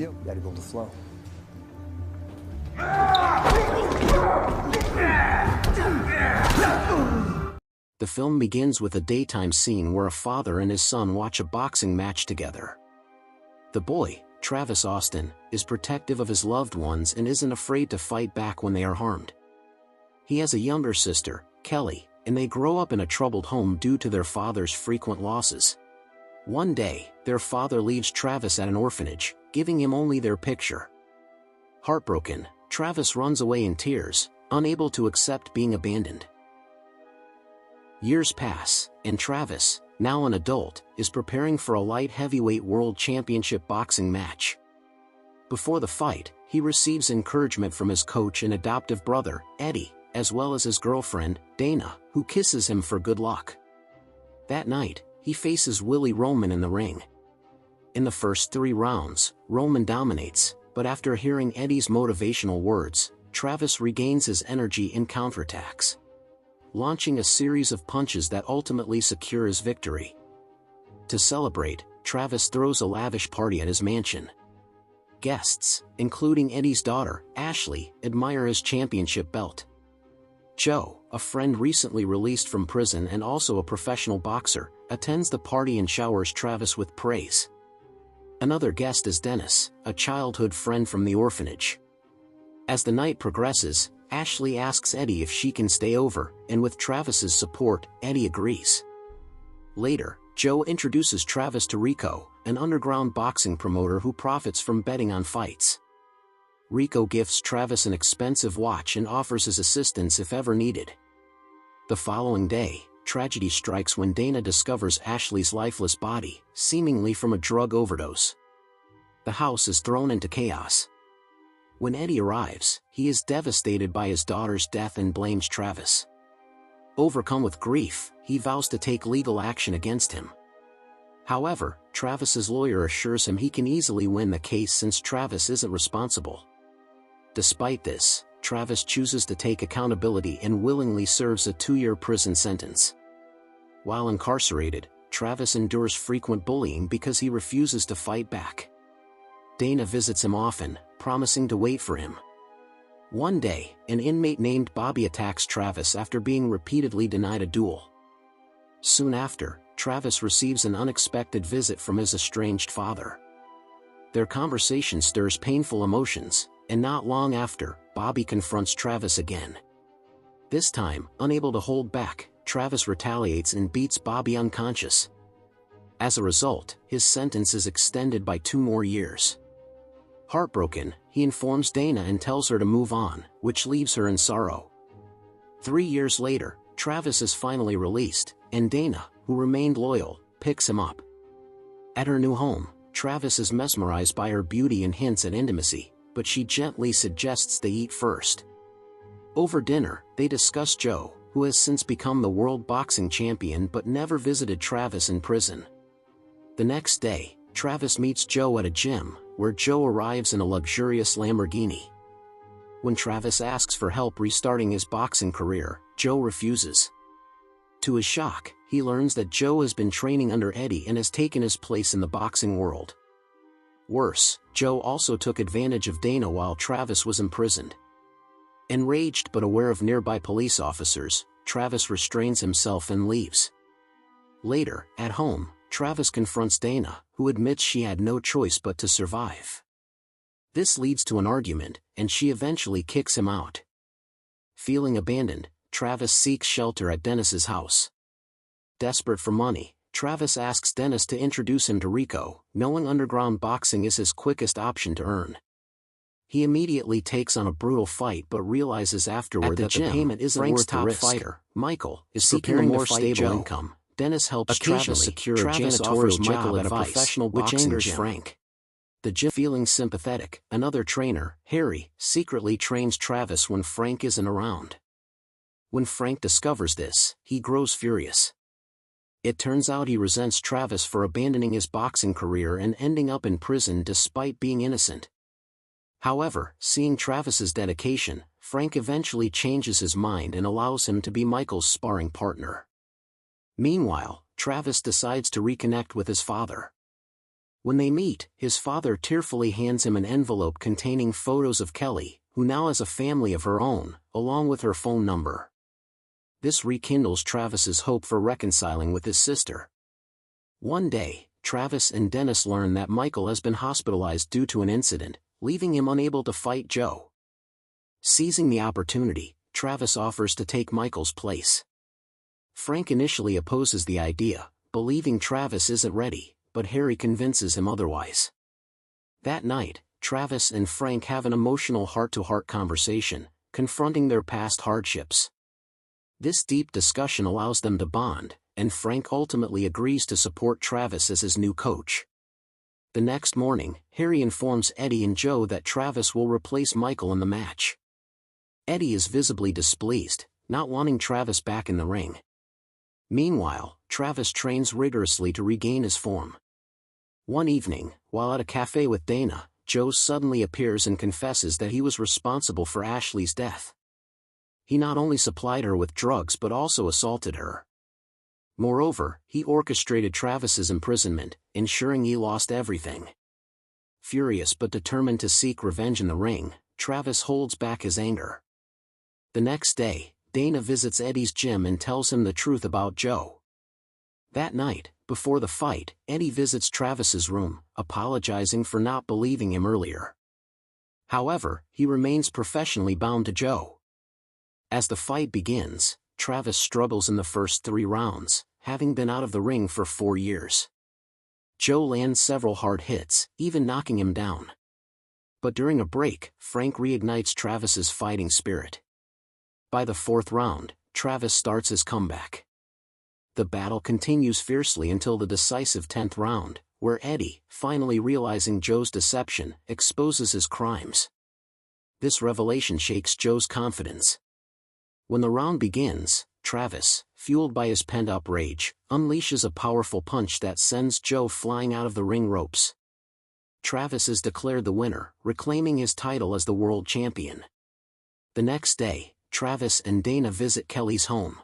You gotta build a flow. The film begins with a daytime scene where a father and his son watch a boxing match together. The boy, Travis Austin, is protective of his loved ones and isn't afraid to fight back when they are harmed. He has a younger sister, Kelly, and they grow up in a troubled home due to their father's frequent losses. One day, their father leaves Travis at an orphanage, giving him only their picture. Heartbroken, Travis runs away in tears, unable to accept being abandoned. Years pass, and Travis, now an adult, is preparing for a light heavyweight world championship boxing match. Before the fight, he receives encouragement from his coach and adoptive brother, Eddie, as well as his girlfriend, Dana, who kisses him for good luck. That night, he faces Willie Roman in the ring. In the first 3 rounds, Roman dominates, but after hearing Eddie's motivational words, Travis regains his energy and counterattacks, launching a series of punches that ultimately secure his victory. To celebrate, Travis throws a lavish party at his mansion. Guests, including Eddie's daughter, Ashley, admire his championship belt. Joe, a friend recently released from prison and also a professional boxer, attends the party and showers Travis with praise. Another guest is Dennis, a childhood friend from the orphanage. As the night progresses, Ashley asks Eddie if she can stay over, and with Travis's support, Eddie agrees. Later, Joe introduces Travis to Rico, an underground boxing promoter who profits from betting on fights. Rico gifts Travis an expensive watch and offers his assistance if ever needed. The following day, tragedy strikes when Dana discovers Ashley's lifeless body, seemingly from a drug overdose. The house is thrown into chaos. When Eddie arrives, he is devastated by his daughter's death and blames Travis. Overcome with grief, he vows to take legal action against him. However, Travis's lawyer assures him he can easily win the case since Travis isn't responsible. Despite this, Travis chooses to take accountability and willingly serves a 2-year prison sentence. While incarcerated, Travis endures frequent bullying because he refuses to fight back. Dana visits him often, promising to wait for him. One day, an inmate named Bobby attacks Travis after being repeatedly denied a duel. Soon after, Travis receives an unexpected visit from his estranged father. Their conversation stirs painful emotions, and not long after, Bobby confronts Travis again. This time, unable to hold back, Travis retaliates and beats Bobby unconscious. As a result, his sentence is extended by 2 more years. Heartbroken, he informs Dana and tells her to move on, which leaves her in sorrow. 3 years later, Travis is finally released, and Dana, who remained loyal, picks him up. At her new home, Travis is mesmerized by her beauty and hints at intimacy, but she gently suggests they eat first. Over dinner, they discuss Joe, who has since become the world boxing champion but never visited Travis in prison. The next day, Travis meets Joe at a gym, where Joe arrives in a luxurious Lamborghini. When Travis asks for help restarting his boxing career, Joe refuses. To his shock, he learns that Joe has been training under Eddie and has taken his place in the boxing world. Worse, Joe also took advantage of Dana while Travis was imprisoned. Enraged but aware of nearby police officers, Travis restrains himself and leaves. Later, at home, Travis confronts Dana, who admits she had no choice but to survive. This leads to an argument, and she eventually kicks him out. Feeling abandoned, Travis seeks shelter at Dennis's house. Desperate for money, Travis asks Dennis to introduce him to Rico, knowing underground boxing is his quickest option to earn. He immediately takes on a brutal fight but realizes afterward that the payment isn't worth the risk. Fighter, Michael, is seeking a more stable income. Dennis helps Travis secure a janitorial job at a professional boxing gym. Frank. The gym, feeling sympathetic, another trainer, Harry, secretly trains Travis when Frank isn't around. When Frank discovers this, he grows furious. It turns out he resents Travis for abandoning his boxing career and ending up in prison despite being innocent. However, seeing Travis's dedication, Frank eventually changes his mind and allows him to be Michael's sparring partner. Meanwhile, Travis decides to reconnect with his father. When they meet, his father tearfully hands him an envelope containing photos of Kelly, who now has a family of her own, along with her phone number. This rekindles Travis's hope for reconciling with his sister. One day, Travis and Dennis learn that Michael has been hospitalized due to an incident, leaving him unable to fight Joe. Seizing the opportunity, Travis offers to take Michael's place. Frank initially opposes the idea, believing Travis isn't ready, but Harry convinces him otherwise. That night, Travis and Frank have an emotional heart-to-heart conversation, confronting their past hardships. This deep discussion allows them to bond, and Frank ultimately agrees to support Travis as his new coach. The next morning, Harry informs Eddie and Joe that Travis will replace Michael in the match. Eddie is visibly displeased, not wanting Travis back in the ring. Meanwhile, Travis trains rigorously to regain his form. One evening, while at a cafe with Dana, Joe suddenly appears and confesses that he was responsible for Ashley's death. He not only supplied her with drugs but also assaulted her. Moreover, he orchestrated Travis's imprisonment, ensuring he lost everything. Furious but determined to seek revenge in the ring, Travis holds back his anger. The next day, Dana visits Eddie's gym and tells him the truth about Joe. That night, before the fight, Eddie visits Travis's room, apologizing for not believing him earlier. However, he remains professionally bound to Joe. As the fight begins, Travis struggles in the first 3 rounds, having been out of the ring for 4 years. Joe lands several hard hits, even knocking him down. But during a break, Frank reignites Travis's fighting spirit. By the 4th round, Travis starts his comeback. The battle continues fiercely until the decisive 10th round, where Eddie, finally realizing Joe's deception, exposes his crimes. This revelation shakes Joe's confidence. When the round begins, Travis, fueled by his pent-up rage, unleashes a powerful punch that sends Joe flying out of the ring ropes. Travis is declared the winner, reclaiming his title as the world champion. The next day, Travis and Dana visit Kelly's home.